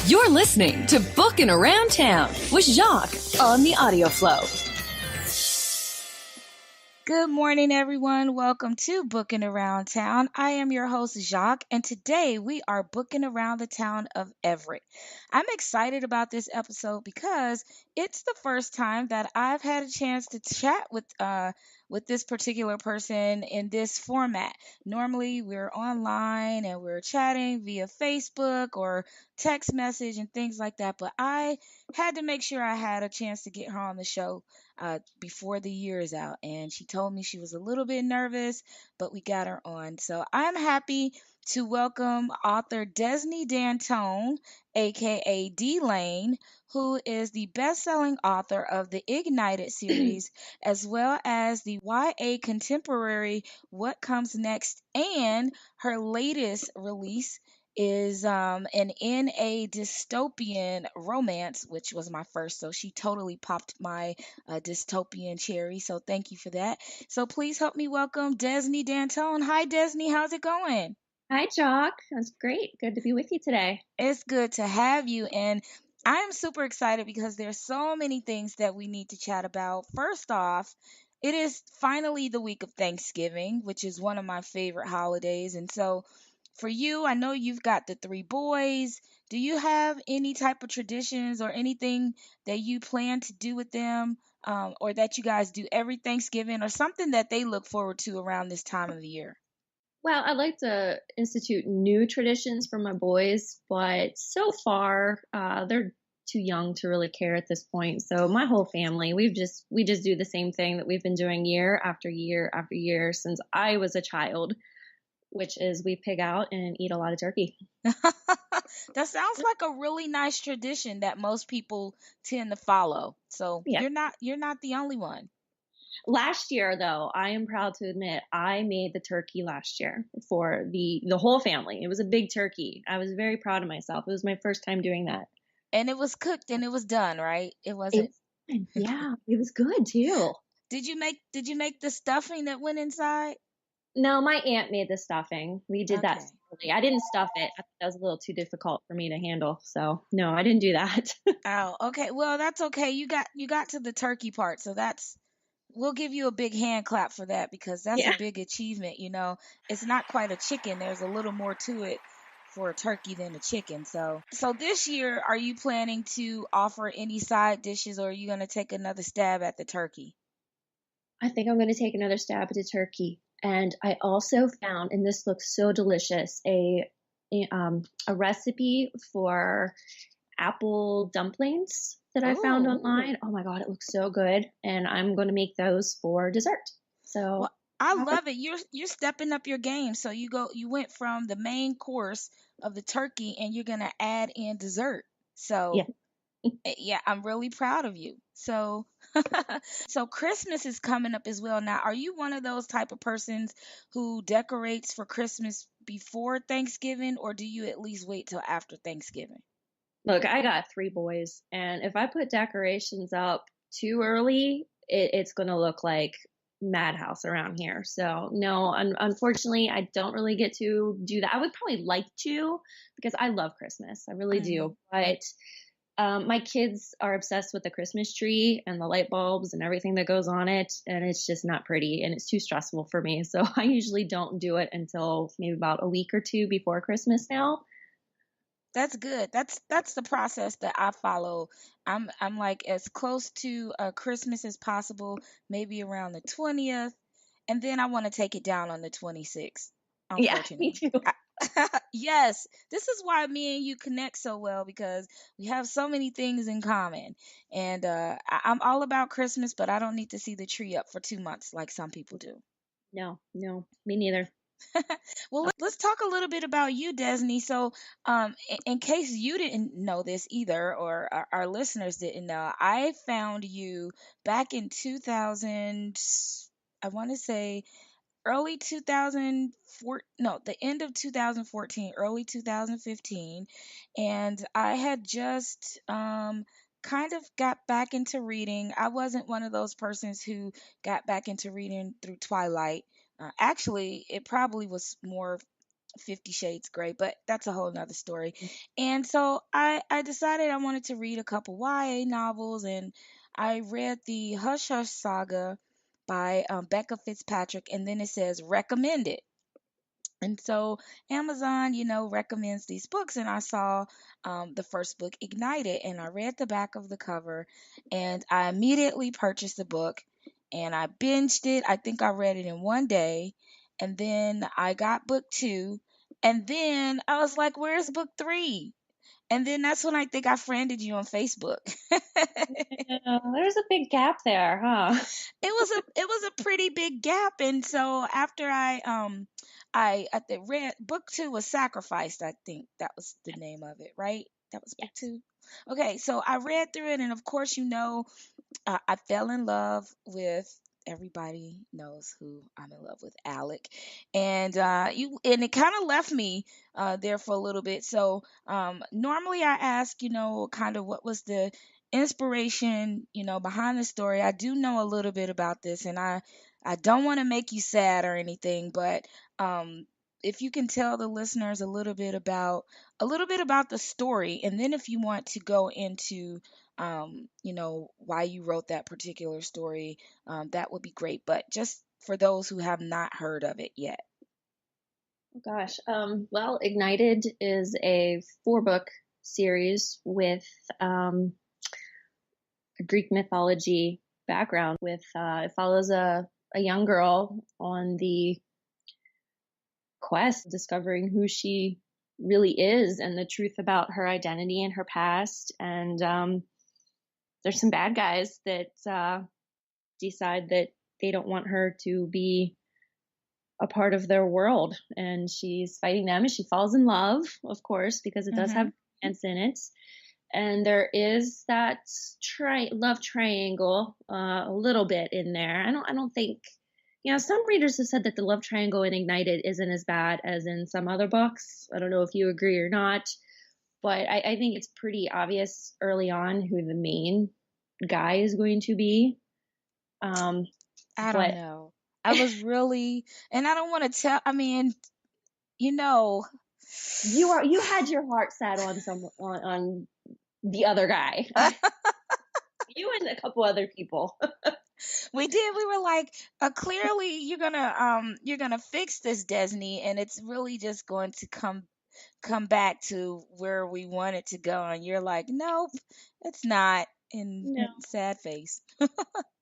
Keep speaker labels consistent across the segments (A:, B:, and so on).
A: You're listening to Bookin' Around Town with Jacques on the audio flow.
B: Good morning, everyone. Welcome to Bookin' Around Town. I am your host, Jacques, and today we are booking around the town of Everett. I'm excited about this episode because it's the first time that I've had a chance to chat with this particular person in this format. Normally, we're online and we're chatting via Facebook or text message and things like that, but I had to make sure I had a chance to get her on the show before the year is out. And she told me she was a little bit nervous, but we got her on. So I'm happy to welcome author Desni Dantone, aka D.Laine, who is the best-selling author of the Ignited series, as well as the YA contemporary What Comes Next, and her latest release is an in a dystopian romance, which was my first. So she totally popped my dystopian cherry. So thank you for that. So please help me welcome Desni Dantone. Hi, Desni. How's it going?
C: Hi, Jock. That's great. Good to be with you today.
B: It's good to have you. And I am super excited because there's so many things that we need to chat about. First off, it is finally the week of Thanksgiving, which is one of my favorite holidays. And so for you, I know you've got the three boys. Do you have any type of traditions or anything that you plan to do with them, or that you guys do every Thanksgiving, or something that they look forward to around this time of the year?
C: Well, I'd like to institute new traditions for my boys, but so far they're too young to really care at this point. So my whole family, we just do the same thing that we've been doing year after year after year since I was a child, which is we pig out and eat a lot of turkey.
B: That sounds like a really nice tradition that most people tend to follow. So
C: Yeah.
B: you're not the only one.
C: Last year, though, I am proud to admit I made the turkey last year for the whole family. It was a big turkey. I was very proud of myself. It was my first time doing that.
B: And it was cooked and it was done, right? It wasn't.
C: Yeah, it was good too.
B: Did you make the stuffing that went inside?
C: No, my aunt made the stuffing. We did that
B: Okay.
C: separately. I didn't stuff it. I thought that was a little too difficult for me to handle. So no, I didn't do that.
B: Oh, okay. Well, that's okay. You got to the turkey part, so we'll give you a big hand clap for that because that's a
C: Yeah.
B: big achievement, you know. It's not quite a chicken. There's a little more to it for a turkey than a chicken. So this year, are you planning to offer any side dishes, or are you going to take another stab at the turkey?
C: I think I'm going to take another stab at the turkey. And I also found, and this looks so delicious, a recipe for apple dumplings that I found
B: Oh,
C: online. Oh my God, it looks so good. And I'm going to make those for dessert. So
B: well, I love it. You're stepping up your game. So you went from the main course of the turkey and you're going to add in dessert.
C: yeah.
B: So yeah, I'm really proud of you. So so Christmas is coming up as well. Now, are you one of those type of persons who decorates for Christmas before Thanksgiving, or do you at least wait till after Thanksgiving?
C: Look, I got three boys, and if I put decorations up too early, it's going to look like madhouse around here. So no, unfortunately, I don't really get to do that. I would probably like to because I love Christmas. I really
B: Mhm.
C: do. But my kids are obsessed with the Christmas tree and the light bulbs and everything that goes on it, and it's just not pretty and it's too stressful for me. So I usually don't do it until maybe about a week or two before Christmas now.
B: That's good. That's the process that I follow. I'm like as close to Christmas as possible, maybe around the 20th, and then I want to take it down on the 26th,
C: Yeah, me
B: unfortunately.
C: too.
B: Yes, this is why me and you connect so well because we have so many things in common. And I'm all about Christmas, but I don't need to see the tree up for 2 months like some people do.
C: No, me neither.
B: Well, let's talk a little bit about you, Desni. So, in case you didn't know this either, or our listeners didn't know, I found you back in 2000, I want to say early 2004, no, the end of 2014, early 2015. And I had just kind of got back into reading. I wasn't one of those persons who got back into reading through Twilight. Actually, it probably was more 50 Shades Gray, but that's a whole nother story. And so I decided I wanted to read a couple YA novels, and I read the Hush Hush Saga by Becca Fitzpatrick, and then it says recommended. And so Amazon, recommends these books, and I saw the first book, Ignited, and I read the back of the cover, and I immediately purchased the book, and I binged it. I think I read it in one day, and then I got book two, and then I was like, "Where's book three?" And then that's when I think I friended you on Facebook.
C: Yeah, there's a big gap there, huh?
B: It was a pretty big gap, and so after I think read book two was Sacrificed. I think that was the name of it, right? That was book
C: Yes.
B: two. Okay, so I read through it, and of course, I fell in love with, everybody knows who I'm in love with, Alec, and it kind of left me there for a little bit. So normally I ask, kind of what was the inspiration, behind the story. I do know a little bit about this, and I don't want to make you sad or anything, but um, if you can tell the listeners a little bit about the story, and then if you want to go into why you wrote that particular story, that would be great. But just for those who have not heard of it yet.
C: Oh gosh. Well, Ignited is a 4-book series with a Greek mythology background. With it follows a young girl on the quest discovering who she really is and the truth about her identity and her past. And there's some bad guys that decide that they don't want her to be a part of their world, and she's fighting them, and she falls in love, of course, because it does have
B: Mm-hmm.
C: romance in it. And there is that love triangle a little bit in there. I don't think, some readers have said that the love triangle in Ignited isn't as bad as in some other books. I don't know if you agree or not, but I think it's pretty obvious early on who the main guy is going to be.
B: I don't
C: But
B: know. I was really, and I don't want to tell. I mean, you know,
C: you had your heart set on on the other guy. You and a couple other people.
B: we did. We were like, clearly you're gonna fix this, Desni, and it's really just going to come back to where we want it to go. And you're like, nope, it's not. And
C: No.
B: sad face.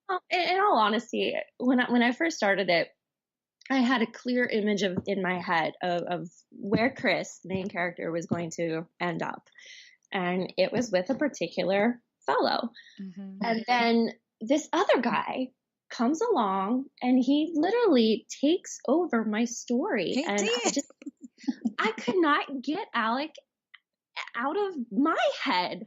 C: Well, in all honesty, when I first started it, I had a clear image in my head of where Chris, the main character, was going to end up, and it was with a particular fellow.
B: Hmm.
C: And then this other guy comes along, and he literally takes over my story,
B: He
C: and
B: did.
C: I could not get Alec out of my head.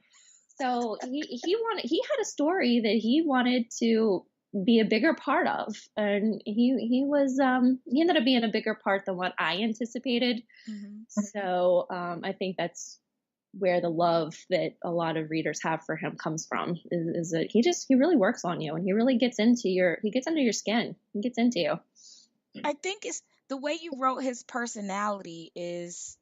C: So he had a story that he wanted to be a bigger part of, and he ended up being a bigger part than what I anticipated.
B: Hmm.
C: So I think that's where the love that a lot of readers have for him comes from, is that he really works on you, and he really gets under your skin. He gets into you.
B: I think it's the way you wrote his personality is,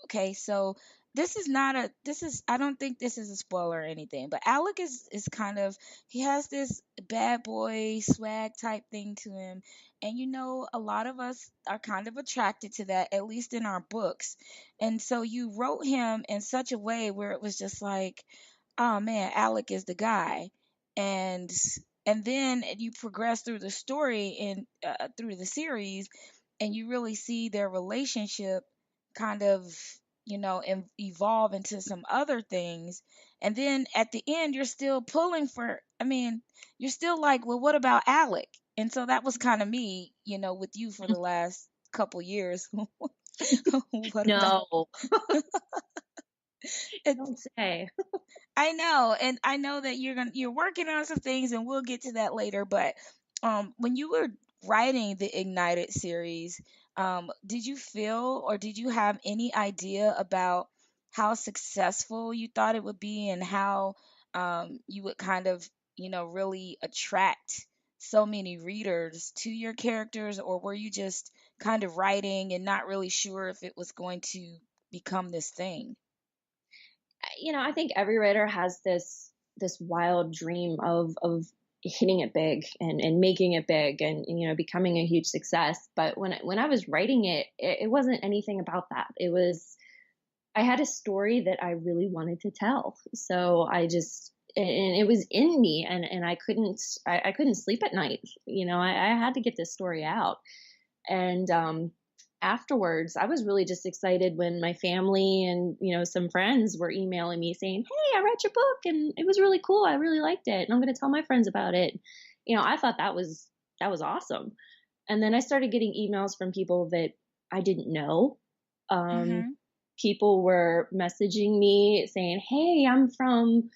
B: okay, so I don't think this is a spoiler or anything, but Alec is kind of, he has this bad boy swag type thing to him. And a lot of us are kind of attracted to that, at least in our books. And so you wrote him in such a way where it was just like, oh man, Alec is the guy. And then you progress through the story and through the series, and you really see their relationship kind of evolve into some other things. And then at the end you're still pulling for, I mean, you're still like, well, what about Alec? And so that was kind of me, with you for the last couple years. What about
C: No,
B: it?
C: don't say.
B: I know, and I know that you're working on some things, and we'll get to that later. But when you were writing the Ignited series, did you feel, or did you have any idea about how successful you thought it would be, and how you would kind of, really attract so many readers to your characters, or were you just kind of writing and not really sure if it was going to become this thing?
C: I think every writer has this wild dream of hitting it big and making it big and becoming a huge success. But when I was writing it wasn't anything about that. It was, I had a story that I really wanted to tell. So and it was in me, and I couldn't sleep at night. I had to get this story out. And afterwards, I was really just excited when my family and some friends were emailing me saying, "Hey, I read your book and it was really cool. I really liked it, and I'm going to tell my friends about it." I thought that was awesome. And then I started getting emails from people that I didn't know. Um,
B: Mm-hmm.
C: People were messaging me saying, "Hey, I'm from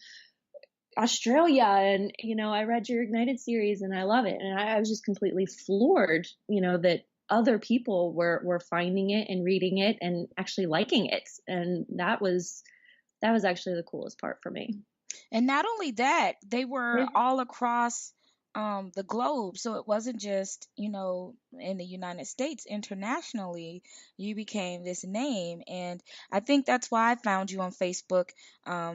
C: Australia, and I read your Ignited series and I love it." And I was just completely floored, that other people were finding it and reading it and actually liking it. And that was actually the coolest part for me.
B: And not only that, they were
C: Yeah.
B: all across the globe. So it wasn't just, in the United States. Internationally, you became this name. And I think that's why I found you on Facebook,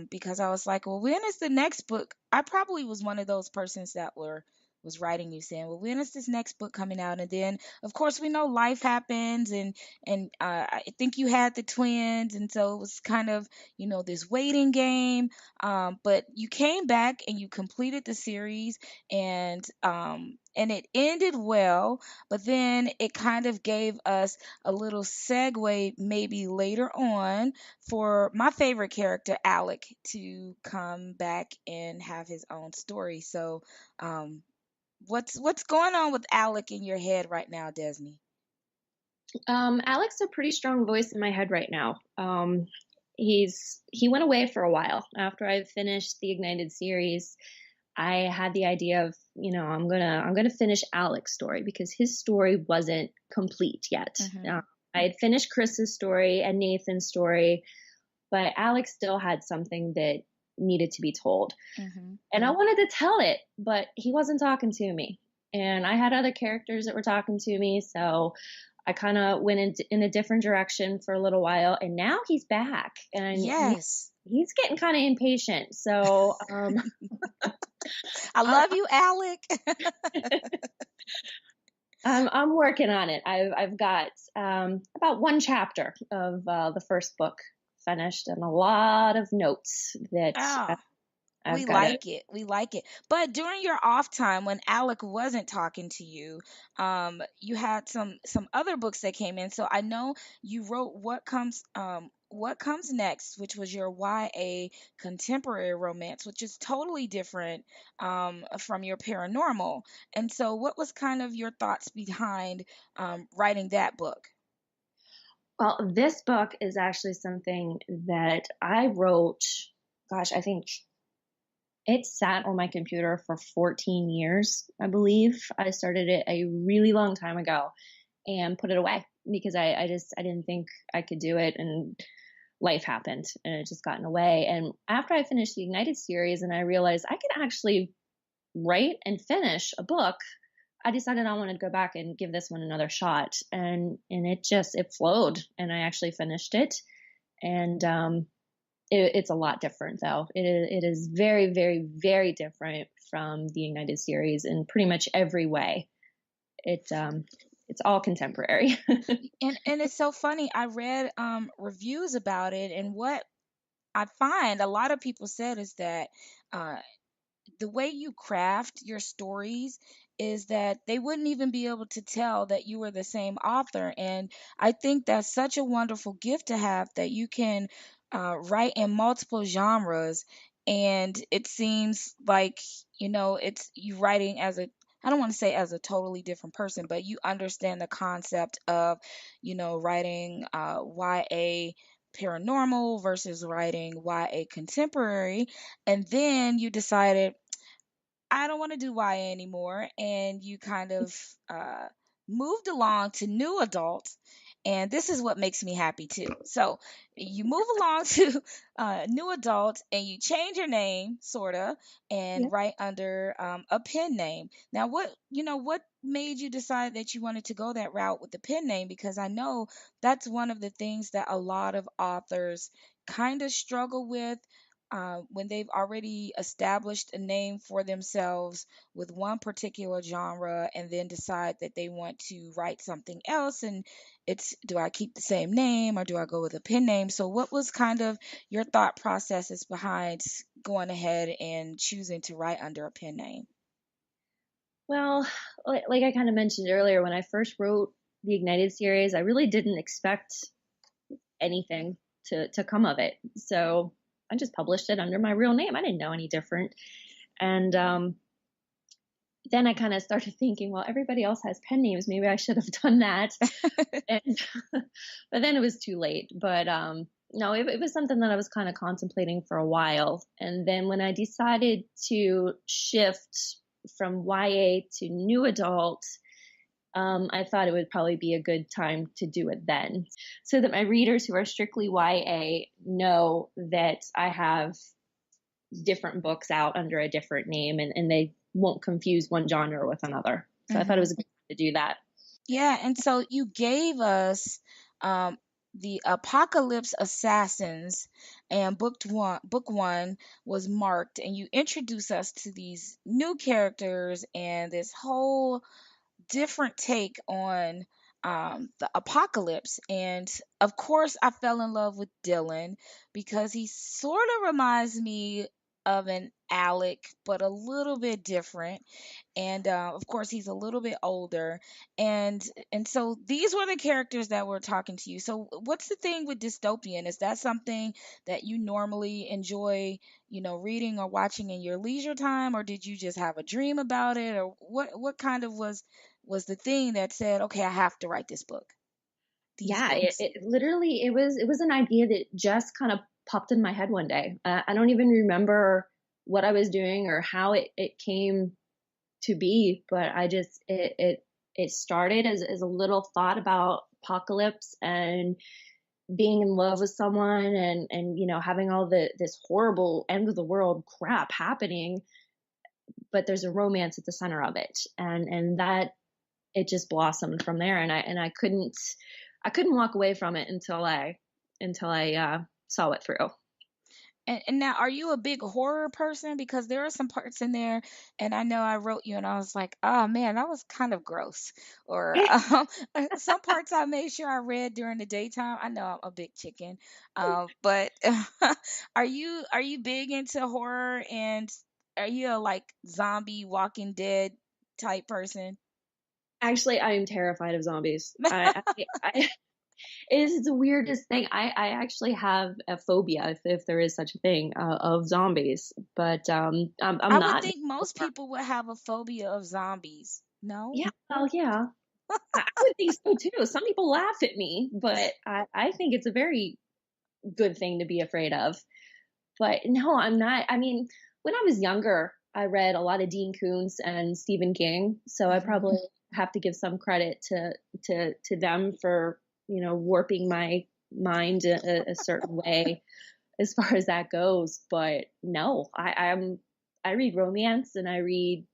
B: because I was like, well, when is the next book? I probably was one of those persons that was writing you saying, well, when is this next book coming out? And then, of course, we know life happens, and I think you had the twins, and so it was kind of, this waiting game. But you came back and you completed the series, and it ended well. But then it kind of gave us a little segue, maybe later on, for my favorite character, Alec, to come back and have his own story. So, what's going on with Alec in your head right now, Desni?
C: Alec's a pretty strong voice in my head right now. He went away for a while after I finished the Ignited series. I had the idea of, I'm gonna finish Alec's story because his story wasn't complete yet.
B: Mm-hmm.
C: I had finished Chris's story and Nathan's story, but Alec still had something that needed to be told.
B: Mm-hmm.
C: And I wanted to tell it, but he wasn't talking to me. And I had other characters that were talking to me, so I kind of went in a different direction for a little while, and now he's back, and
B: Yes.
C: he's getting kind of impatient. So
B: I
C: I,
B: love you, Alec.
C: I'm working on it. I've got about one chapter of the first book finished, and a lot of notes that
B: Oh.
C: I've
B: We
C: got to.
B: like it. We like it. But during your off time when Alec wasn't talking to you, you had some other books that came in. So I know you wrote What Comes Next, which was your YA contemporary romance, which is totally different from your paranormal. And so what was kind of your thoughts behind writing that book?
C: Well, this book is actually something that I wrote. Gosh, I think it sat on my computer for 14 years, I believe. I started it a really long time ago and put it away because I didn't think I could do it, and life happened and it just got in the way. And after I finished the Ignited series and I realized I could actually write and finish a book, I decided I wanted to go back and give this one another shot. And it flowed, and I actually finished it. And it's a lot different, though. It is very, very, very different from the Ignited series in pretty much every way. It's all contemporary.
B: And it's so funny. I read reviews about it, and what I find a lot of people said is that uh, the way you craft your stories is that they wouldn't even be able to tell that you were the same author. And I think that's such a wonderful gift to have, that you can write in multiple genres. And it seems like, it's you writing as a, I don't want to say as a totally different person, but you understand the concept of, writing YA paranormal versus writing YA contemporary. And then you decided, I don't want to do YA anymore, and you kind of moved along to new adult. And this is what makes me happy too. So you move along to new adult and you change your name, sort of,
C: Yeah.
B: and write under a pen name. Now, what made you decide that you wanted to go that route with the pen name? Because I know that's one of the things that a lot of authors kind of struggle with when they've already established a name for themselves with one particular genre and then decide that they want to write something else. And it's, do I keep the same name or do I go with a pen name? So, what was kind of your thought processes behind going ahead and choosing to write under a pen name?
C: Well, like I kind of mentioned earlier, when I first wrote the Ignited series, I really didn't expect anything to come of it. So I just published it under my real name. I didn't know any different. And then I kind of started thinking, well, everybody else has pen names. Maybe I should have done that. And, but then it was too late. But no, it was something that I was kind of contemplating for a while. And then when I decided to shift from YA to new adult, I thought it would probably be a good time to do it then, so that my readers who are strictly YA know that I have different books out under a different name, and they won't confuse one genre with another. So I thought it was a good time to do that.
B: Yeah, and so you gave us the Apocalypse Assassins, and book one was marked, and you introduce us to these new characters and this whole different take on the apocalypse. And of course, I fell in love with Dylan because he sort of reminds me of an Alec, but a little bit different. And of course, he's a little bit older. And so these were the characters that were talking to you. So what's the thing with dystopian? Is that something that you normally enjoy, reading or watching in your leisure time, or did you just have a dream about it, or what kind of was the thing that said, okay, I have to write this book, these
C: Yeah,
B: books?
C: it literally it was an idea that just kind of popped in my head one day. I don't even remember what I was doing or how it came to be, but I just it started as a little thought about apocalypse and being in love with someone, and having all this horrible end of the world crap happening, but there's a romance at the center of it, and that it just blossomed from there, and I couldn't walk away from it until I saw it through.
B: And now, are you a big horror person? Because there are some parts in there, and I know I wrote you, and I was like, oh man, that was kind of gross. Or some parts I made sure I read during the daytime. I know I'm a big chicken, but are you big into horror? And are you a like zombie Walking Dead type person?
C: Actually, I am terrified of zombies. I It's the weirdest thing. I actually have a phobia, if there is such a thing, of zombies. But I'm
B: I would
C: not.
B: think most people would have a phobia of zombies. No?
C: Yeah, well, yeah. I would think so too. Some people laugh at me, but I think it's a very good thing to be afraid of. But no, I'm not. I mean, when I was younger, I read a lot of Dean Koontz and Stephen King, so I
B: Mhm.
C: probably have to give some credit to them for warping my mind a certain way as far as that goes. But no, I read romance and I read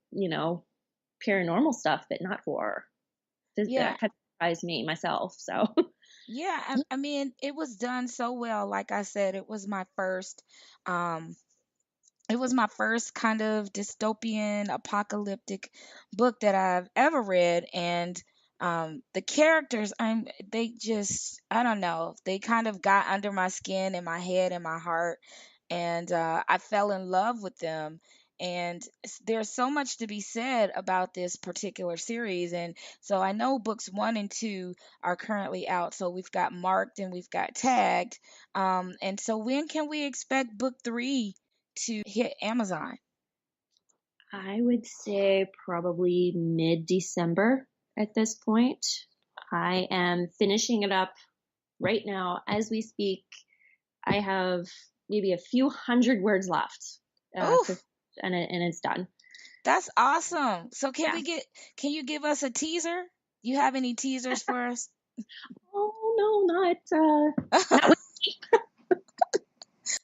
C: paranormal stuff, but not horror.
B: Yeah.
C: That kind of surprised me myself. So
B: Yeah, I mean, it was done so well. Like I said, um, it was my first kind of dystopian apocalyptic book that I've ever read. And the characters, they just, I don't know, they kind of got under my skin and my head and my heart, and I fell in love with them. And there's so much to be said about this particular series. And so I know books one and two are currently out, so we've got marked and we've got tagged. And so when can we expect book three to hit Amazon?
C: I would say probably mid-December at this point. I am finishing it up right now as we speak. I have maybe a few hundred words left,
B: Oh,
C: and it's done.
B: that's awesome. So
C: Yeah.
B: can you give us a teaser? You have any teasers for us?
C: not with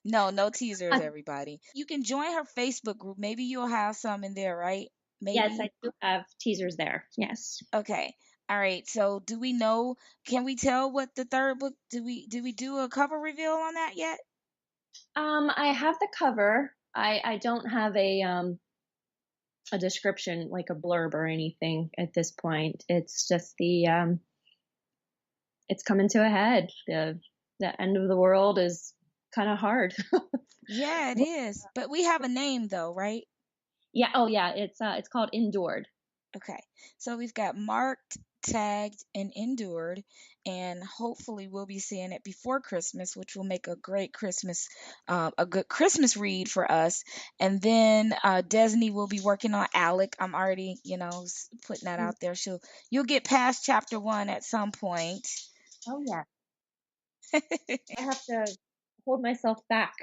B: No teasers, everybody. You can join her Facebook group. Maybe you'll have some in there, right?
C: Yes,
B: Maybe.
C: I do have teasers there. Yes.
B: Okay. All right. So do we know, can we tell what the third book, do we do a cover reveal on that yet?
C: I have the cover. I don't have a description, like a blurb or anything at this point. It's just it's coming to a head. The end of the world is kind of hard.
B: Yeah, it is. But we have a name though, right?
C: Yeah. Oh, yeah. It's called Endured.
B: Okay. So we've got marked, tagged, and endured, and hopefully we'll be seeing it before Christmas, which will make a great Christmas, a good Christmas read for us. And then Desni will be working on Alec. I'm already, putting that
C: Mm.
B: out there. You'll get past chapter 1 at some point.
C: Oh, yeah. I have to hold myself back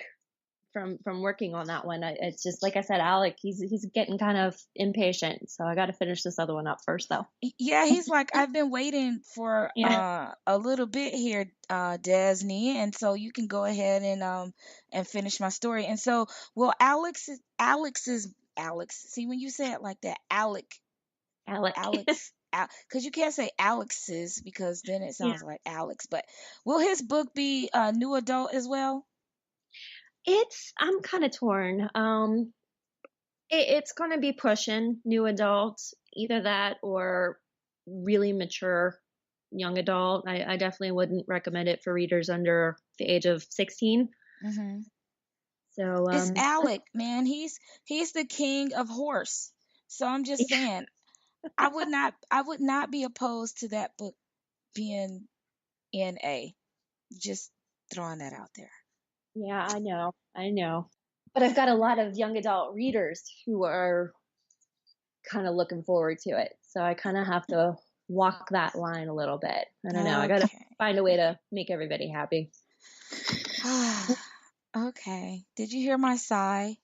C: from working on that one. It's just like I said, Alec, he's getting kind of impatient, so I got to finish this other one up first, though.
B: Yeah, he's like, I've been waiting for
C: Yeah.
B: a little bit here, Desni, and so you can go ahead and finish my story. And so, well, Alex. See, when you say it like that,
C: Alec.
B: Because you can't say Alex's because then it
C: Yeah.
B: sounds like Alex. But will his book be new adult as well?
C: I'm kind of torn. It's going to be pushing new adults, either that or really mature young adult. I definitely wouldn't recommend it for readers under the age of 16.
B: Hmm.
C: So,
B: It's Alec, man. He's the king of horse. So I'm just saying, I would not be opposed to that book being NA. Just throwing that out there.
C: yeah, I know. But I've got a lot of young adult readers who are kind of looking forward to it. So I kind of have to walk that line a little bit. I don't know. I got to
B: Okay.
C: find a way to make everybody happy.
B: Okay. Did you hear my sigh?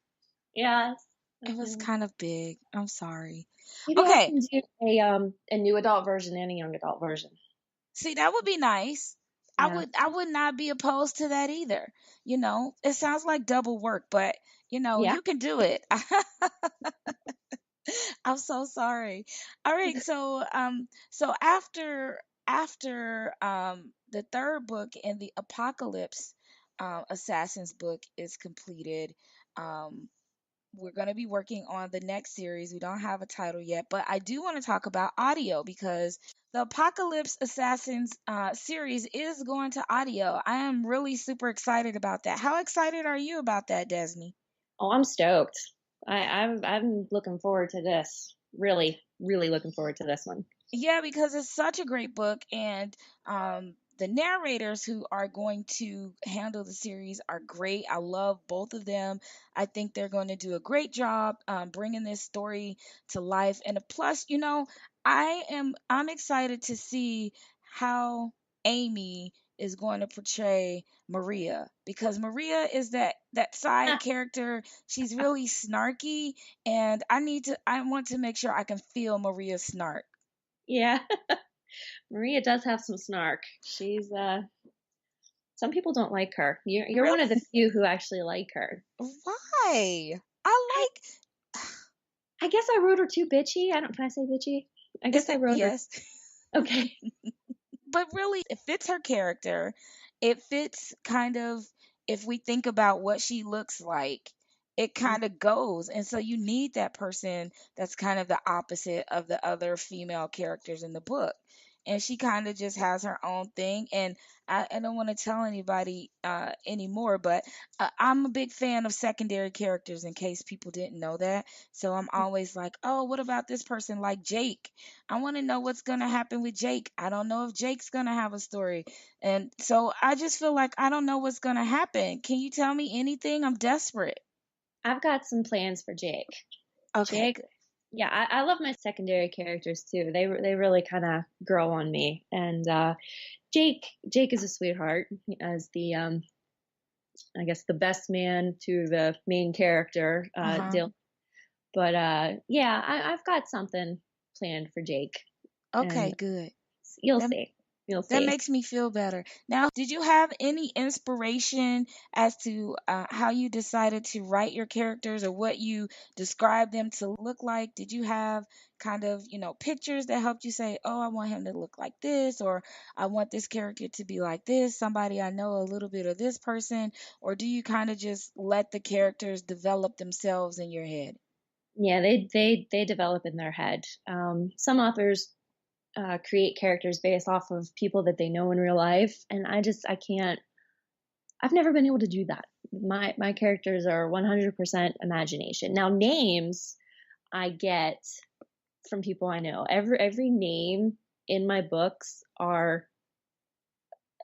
C: Yes.
B: It was kind of big. I'm sorry.
C: Maybe I
B: Okay.
C: can do a new adult version and a young adult version.
B: See, that would be nice. I
C: Yeah.
B: would I would not be opposed to that either. It sounds like double work, but
C: Yeah.
B: you can do it. I'm so sorry. All right, so after the third book in the Apocalypse Assassins book is completed, um we're going to be working on the next series. We don't have a title yet, but I do want to talk about audio because the Apocalypse Assassins series is going to audio. I am really super excited about that. How excited are you about that, Desni?
C: Oh, I'm stoked. I'm looking forward to this. Really, really looking forward to this one.
B: Yeah, because it's such a great book, and the narrators who are going to handle the series are great. I love both of them. I think they're going to do a great job bringing this story to life. And plus, I'm excited to see how Amy is going to portray Maria because Maria is that side character. She's really snarky, and I want to make sure I can feel Maria's snark.
C: Yeah, Maria does have some snark. She's some people don't like her. You're one of the
B: Really?
C: few who actually like her.
B: Why? I
C: I
B: like.
C: I guess I wrote her too bitchy. I don't. Can I say bitchy? I
B: Is
C: guess I
B: it
C: wrote her.
B: yes?
C: Okay.
B: But really, it fits her character. It fits kind of, if we think about what she looks like, it kind of goes. And so you need that person that's kind of the opposite of the other female characters in the book. And she kind of just has her own thing. And I don't want to tell anybody anymore, but I'm a big fan of secondary characters in case people didn't know that. So I'm always like, oh, what about this person like Jake? I want to know what's going to happen with Jake. I don't know if Jake's going to have a story. And so I just feel like I don't know what's going to happen. Can you tell me anything? I'm desperate.
C: I've got some plans for Jake.
B: Okay,
C: Jake,
B: good.
C: yeah, I love my secondary characters too. They really kind of grow on me. And Jake is a sweetheart as the I guess the best man to the main character,
B: Uh-huh.
C: Dill. But yeah, I've got something planned for Jake, and
B: Okay, good.
C: you'll
B: That
C: see. feel
B: That
C: safe.
B: makes me feel better. Now, did you have any inspiration as to how you decided to write your characters or what you described them to look like? Did you have kind of, pictures that helped you say, oh, I want him to look like this, or I want this character to be like this, somebody I know a little bit of this person? Or do you kind of just let the characters develop themselves in your head?
C: Yeah, they develop in their head. Some authors create characters based off of people that they know in real life, and I can't. I've never been able to do that. My characters are 100% imagination. Now names I get from people I know. Every name in my books are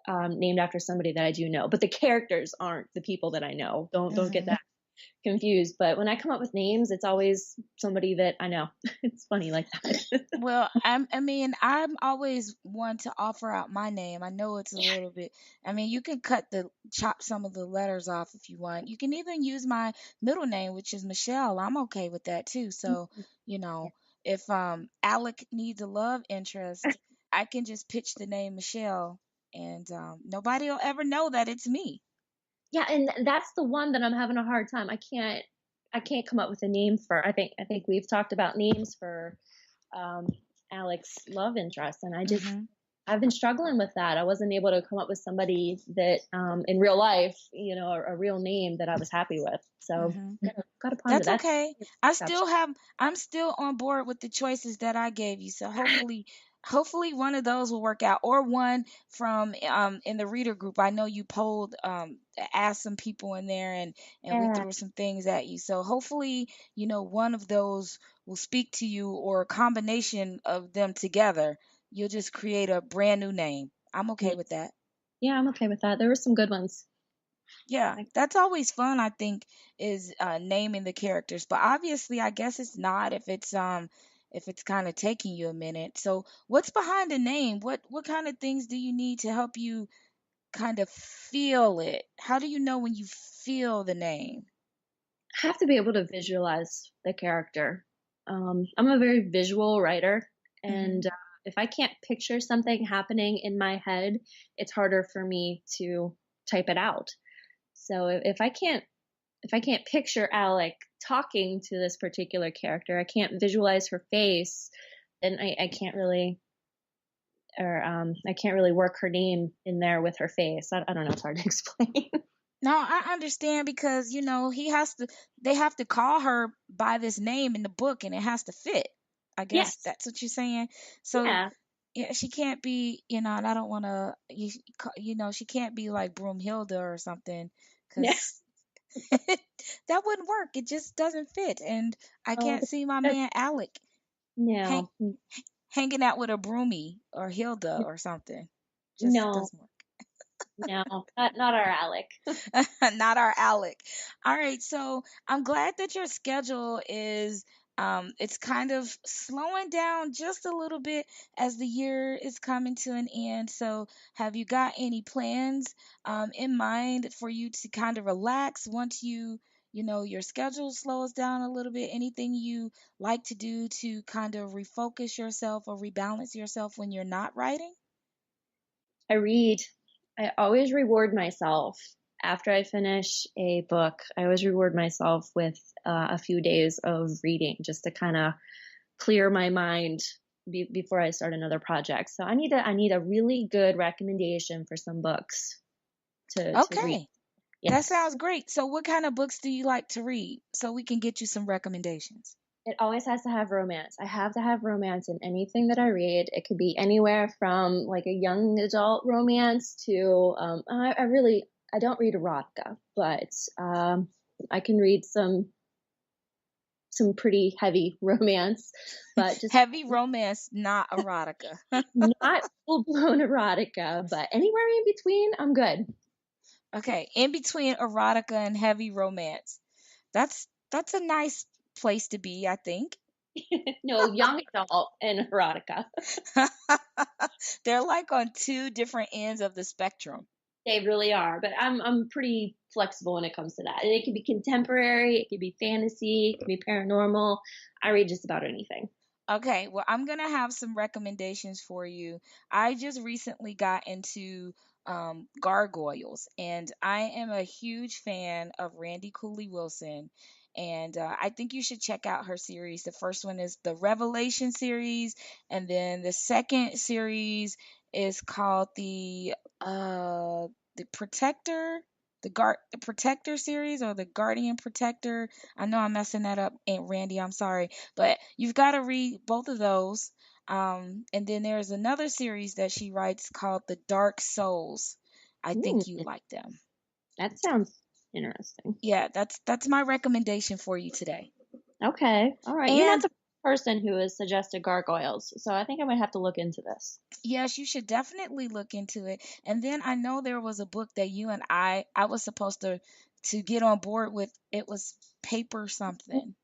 C: named after somebody that I do know, but the characters aren't the people that I know. Don't get
B: Hmm.
C: that confused. But when I come up with names, it's always somebody that I know. It's funny like that.
B: Well, I'm always one to offer out my name. I know it's a little bit. You can chop some of the letters off if you want. You can even use my middle name, which is Michelle. I'm okay with that too. So, you know, if Alec needs a love interest, I can just pitch the name Michelle, and nobody will ever know that it's me.
C: Yeah, and that's the one that I'm having a hard time. I can't come up with a name for. I think we've talked about names for um, Alec's love interest, and
B: Hmm.
C: I've been struggling with that. I wasn't able to come up with somebody that in real life, a real name that I was happy with. So
B: Hmm.
C: gotta ponder
B: That's
C: that.
B: okay. I'm still on board with the choices that I gave you. So hopefully one of those will work out, or one from in the reader group. I know you polled asked some people in there, and we
C: Yeah,
B: threw some things at you. So hopefully, one of those will speak to you, or a combination of them together. You'll just create a brand new name. I'm
C: yeah,
B: okay with that.
C: yeah, I'm okay with that. There were some good ones.
B: Yeah,
C: Like,
B: that's always fun, I think, is naming the characters. But obviously, I guess it's not if it's kind of taking you a minute. So, what's behind the name? What kind of things do you need to help you kind of feel it? How do you know when you feel the name?
C: I have to be able to visualize the character. I'm a very visual writer,
B: Hmm.
C: and if I can't picture something happening in my head, it's harder for me to type it out. So if I can't picture Alec talking to this particular character, I can't visualize her face, then I can't really or I can't really work her name in there with her face. I don't know. It's hard to explain.
B: No, I understand because they have to call her by this name in the book, and it has to fit. I guess
C: Yes.
B: that's what you're saying. So
C: Yeah.
B: yeah, she can't be, and I don't want to, she can't be like Broomhilda or something,
C: Yeah.
B: because that wouldn't work. It just doesn't fit, and I
C: Oh,
B: can't see my
C: but
B: man Alec hang,
C: no,
B: hanging out with a Broomy or Hilda or something. Just
C: no,
B: doesn't work.
C: no, not our Alec.
B: Not our Alec. All right, so I'm glad that your schedule is it's kind of slowing down just a little bit as the year is coming to an end. So have you got any plans in mind for you to kind of relax once your schedule slows down a little bit? Anything you like to do to kind of refocus yourself or rebalance yourself when you're not writing?
C: I read. I always reward myself after I finish a book. I always reward myself with a few days of reading just to kind of clear my mind before I start another project. So I need a really good recommendation for some books to read.
B: Okay. That
C: Yes.
B: sounds great. So, what kind of books do you like to read so we can get you some recommendations?
C: It always has to have romance. I have to have romance in anything that I read. It could be anywhere from like a young adult romance to I don't read erotica, but I can read some pretty heavy romance, but just
B: Heavy romance, not erotica.
C: not full blown erotica, but anywhere in between, I'm good.
B: Okay, in between erotica and heavy romance. That's a nice place to be, I think.
C: No, young adult and erotica.
B: They're like on two different ends of the spectrum.
C: They really are, but I'm pretty flexible when it comes to that. And it can be contemporary, it can be fantasy, it can be paranormal. I read just about anything.
B: Okay, well, I'm gonna have some recommendations for you. I just recently got into gargoyles, and I am a huge fan of Randy Cooley Wilson, and I think you should check out her series. The first one is the Revelation series, and then the second series is called the Protector, the Protector series, or the Guardian Protector. I know I'm messing that up, Aunt Randy. I'm sorry, but you've got to read both of those. And then there's another series that she writes called The Dark Souls. I think you
C: Hmm,
B: like them.
C: that sounds interesting.
B: Yeah, that's my recommendation for you today.
C: Okay, all right. You're not
B: And
C: the person who has suggested gargoyles, so I think I might have to look into this.
B: yes, you should definitely look into it. And then I know there was a book that you and I was supposed to get on board with. It was paper something.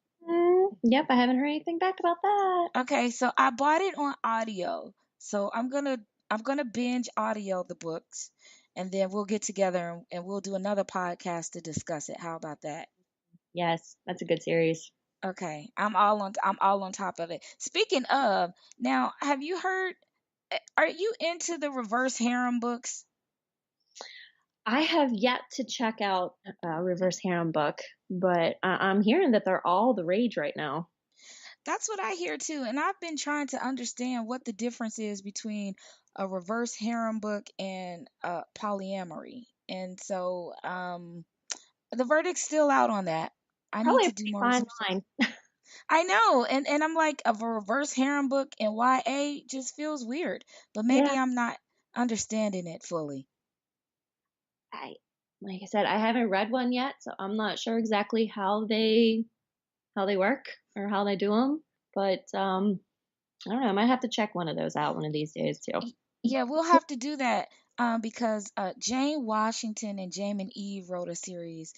C: Yep, I haven't heard anything back about that.
B: Okay, so I bought it on audio. So I'm gonna binge audio the books, and then we'll get together and we'll do another podcast to discuss it. How about that?
C: Yes, that's a good series.
B: Okay, I'm all on top of it. Speaking of, now have you heard? Are you into the reverse harem books?
C: I have yet to check out Reverse Harem book, but I'm hearing that they're all the rage right now.
B: That's what I hear too, and I've been trying to understand what the difference is between a reverse harem book and polyamory. And so, the verdict's still out on that. I need
C: Probably a
B: to do
C: pretty
B: more
C: fine
B: research.
C: line.
B: I know, and I'm like, a reverse harem book and YA just feels weird, but
C: Yeah,
B: maybe I'm not understanding it fully.
C: I like I said, I haven't read one yet, so I'm not sure exactly how they work or how they do them. But I don't know. I might have to check one of those out one of these days too.
B: Yeah, we'll have to do that because Jane Washington and James and Eve wrote a series,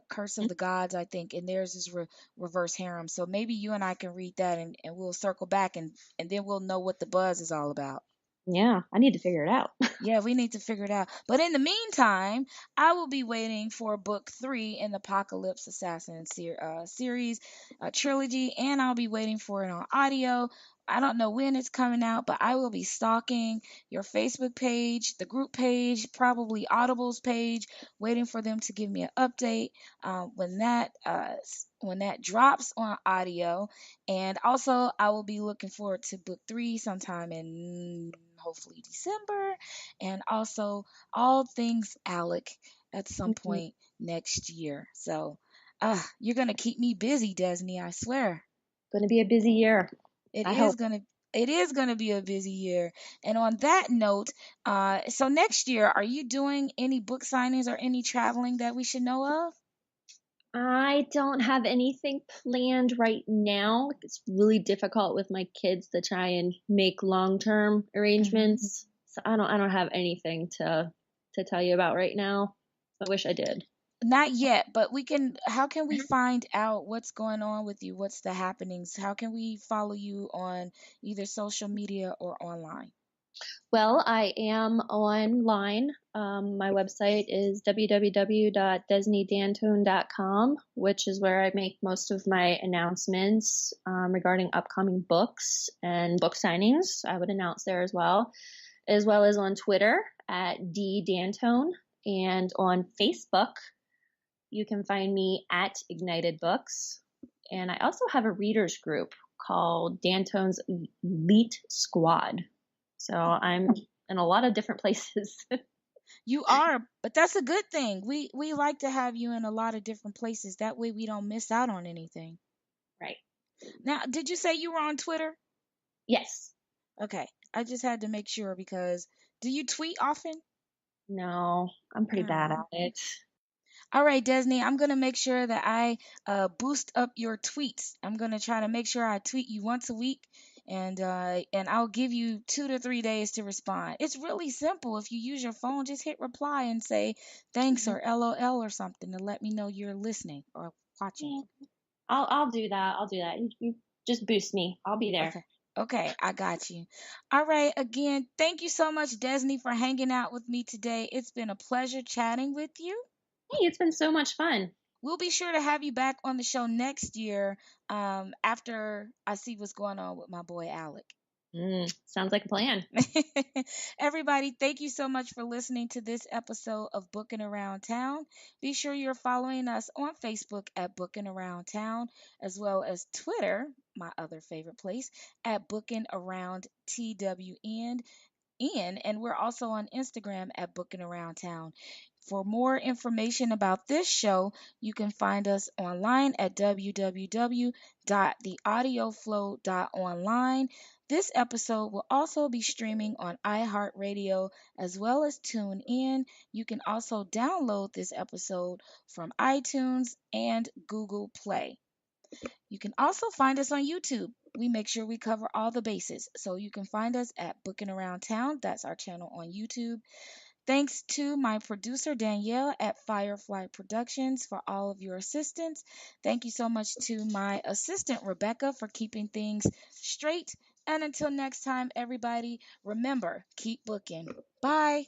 B: Curse of the Gods, I think, and theirs is reverse harem. So maybe you and I can read that, and we'll circle back, and then we'll know what the buzz is all about.
C: Yeah, I need to figure it out.
B: Yeah, we need to figure it out. But in the meantime, I will be waiting for book three in the Apocalypse Assassin series trilogy, and I'll be waiting for it on audio. I don't know when it's coming out, but I will be stalking your Facebook page, the group page, probably Audible's page, waiting for them to give me an update when that drops on audio. And also, I will be looking forward to book three sometime in hopefully December, and also all things Alec at some
C: Mhm.
B: point next year. So, you're gonna keep me busy, Desni. I swear.
C: Going to be a busy year.
B: It
C: I
B: is
C: hope.
B: gonna. It is going to be a busy year. And on that note, so next year, are you doing any book signings or any traveling that we should know of?
C: I don't have anything planned right now. It's really difficult with my kids to try and make long-term
B: Hmm.
C: arrangements. So I don't have anything to tell you about right now. I wish I did.
B: Not yet, but how can we find out what's going on with you? What's the happenings? How can we follow you on either social media or online?
C: Well, I am online. My website is www.desnidantone.com, which is where I make most of my announcements regarding upcoming books and book signings. I would announce there as well as on Twitter at @dantone, and on Facebook you can find me at Ignited Books. And I also have a readers group called Dantone's Elite Squad. So I'm in a lot of different places.
B: You are, but that's a good thing. We like to have you in a lot of different places. That way we don't miss out on anything.
C: Right.
B: Now, did you say you were on Twitter?
C: Yes.
B: Okay. I just had to make sure because do you tweet often?
C: No, I'm pretty bad at
B: Oh.
C: it.
B: All right, Desney, I'm gonna make sure that I boost up your tweets. I'm gonna try to make sure I tweet you once a week, and I'll give you 2 to 3 days to respond. It's really simple. If you use your phone, just hit reply and say thanks
C: Mhm.
B: or LOL or something to let me know you're listening or watching.
C: Yeah, I'll do that. I'll do that. You just boost me. I'll be there.
B: Okay. Okay, I got you. All right, again, thank you so much, Desney, for hanging out with me today. It's been a pleasure chatting with you.
C: Hey, it's been so much fun.
B: we'll be sure to have you back on the show next year after I see what's going on with my boy Alec.
C: Sounds like a plan.
B: Everybody, thank you so much for listening to this episode of Booking Around Town. Be sure you're following us on Facebook at Booking Around Town, as well as Twitter, my other favorite place, at Booking Around TWN. And we're also on Instagram at Booking Around Town. For more information about this show, you can find us online at www.theaudioflow.online. This episode will also be streaming on iHeartRadio as well as TuneIn. You can also download this episode from iTunes and Google Play. You can also find us on YouTube. We make sure we cover all the bases. So you can find us at Booking Around Town. That's our channel on YouTube. Thanks to my producer Danielle at Firefly Productions for all of your assistance. Thank you so much to my assistant Rebecca for keeping things straight. And until next time, everybody, remember, keep booking. Bye.